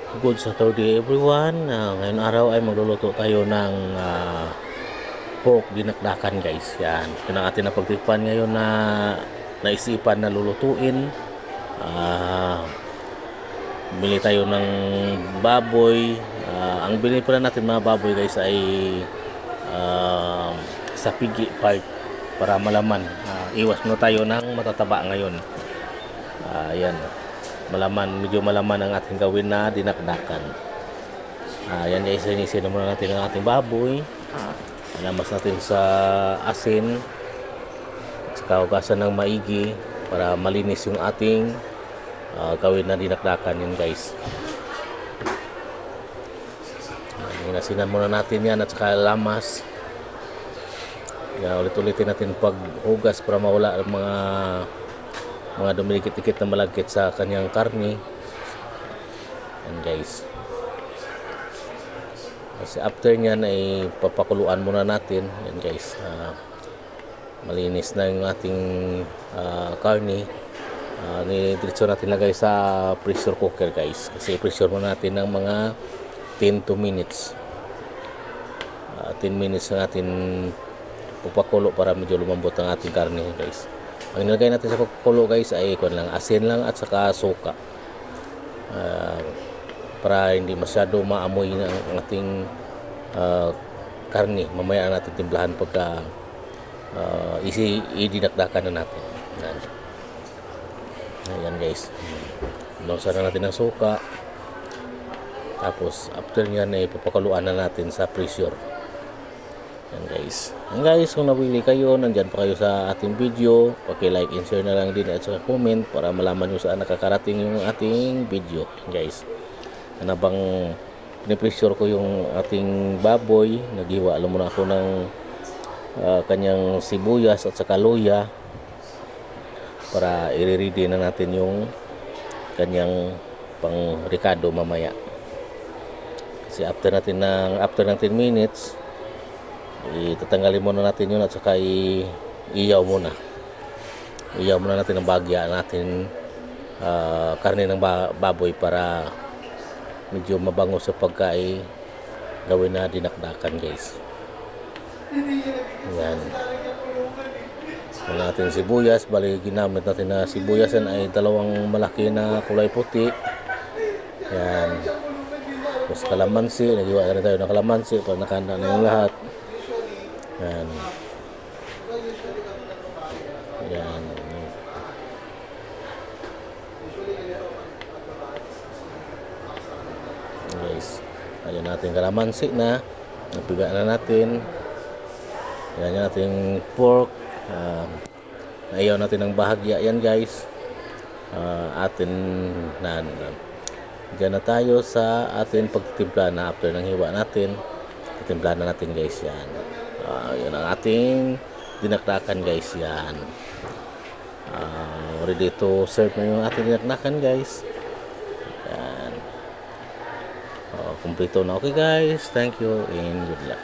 Good Saturday everyone. Ngayon araw ay magluluto tayo ng pork dinakdakan guys. Yan. Ito na atin na pagtikpan ngayon na naisipan na lulutuin. Bili tayo ng baboy. Ang bili pala natin mga baboy guys ay sa pigi part para malaman. Iwas muna tayo ng matataba ngayon. Yan. Medyo malaman ang ating gawin na dinakdakan. Yan guys, inisin na muna natin ang ating baboy. Alamas natin sa asin at saka hugasan ng maigi para malinis yung ating gawin na dinakdakan. Yan guys, inasinan muna natin yan at saka lamas. Ulit-ulitin natin paghugas para mawala ang mga dumidikit-dikit na malagkit sa kanyang karne. Yan guys. Kasi after nyan ay papakuluan muna natin. Yan guys. Malinis na yung ating karne. Diretso natin lagay sa pressure cooker guys. Kasi pressure muna natin ng mga 10 to minutes. 10 minutes na natin pupakulo para medyo lumambot ang ating karne guys. Ang nilagay natin sa pakulo guys ay asin lang at saka suka, para hindi masyado maamoy ang ating karne. Mamaya natin timplahan pagka idinakdakan na natin. Ayan guys, lusa na natin ng suka, tapos after nyan ay papakuluan na natin sa pressure. Yan guys. Yan guys, kung nabili kayo, nandyan pa kayo sa ating video, paki-like and share na lang din at saka comment para malaman nyo saan nakakarating yung ating video. Yan guys. Bang pinipressure ko yung ating baboy, naghiwa alam muna ako ng kanyang sibuyas at saka luya para i-ready na natin yung kanyang pang ricado mamaya. Kasi after ng 10 minutes itatanggalin muna natin yun at saka iyaw muna natin ang bagya natin karne ng baboy para medyo mabango sa pagkain gawin na dinakdakan guys. Yan, wala natin sibuyas. Bali ginamit natin na sibuyas yan ay dalawang malaki na kulay puti. Yan, tapos kalamansi, nagiwa na tayo ng kalamansi para nakahanda na yung lahat. Yan. Yan. Guys, ayan natin kalamansi na. Napiga na natin. Yan natin pork. Naiyaw natin ng bahagya yan guys. Atin na dyan na tayo sa atin pagtimpla na after ng hiwa natin. Timpla na natin guys yan. Yan ang ating dinakdakan guys. Yan, ready to serve na yung ating dinakdakan guys. Yan, kumpleto na. Okay guys, thank you and good luck.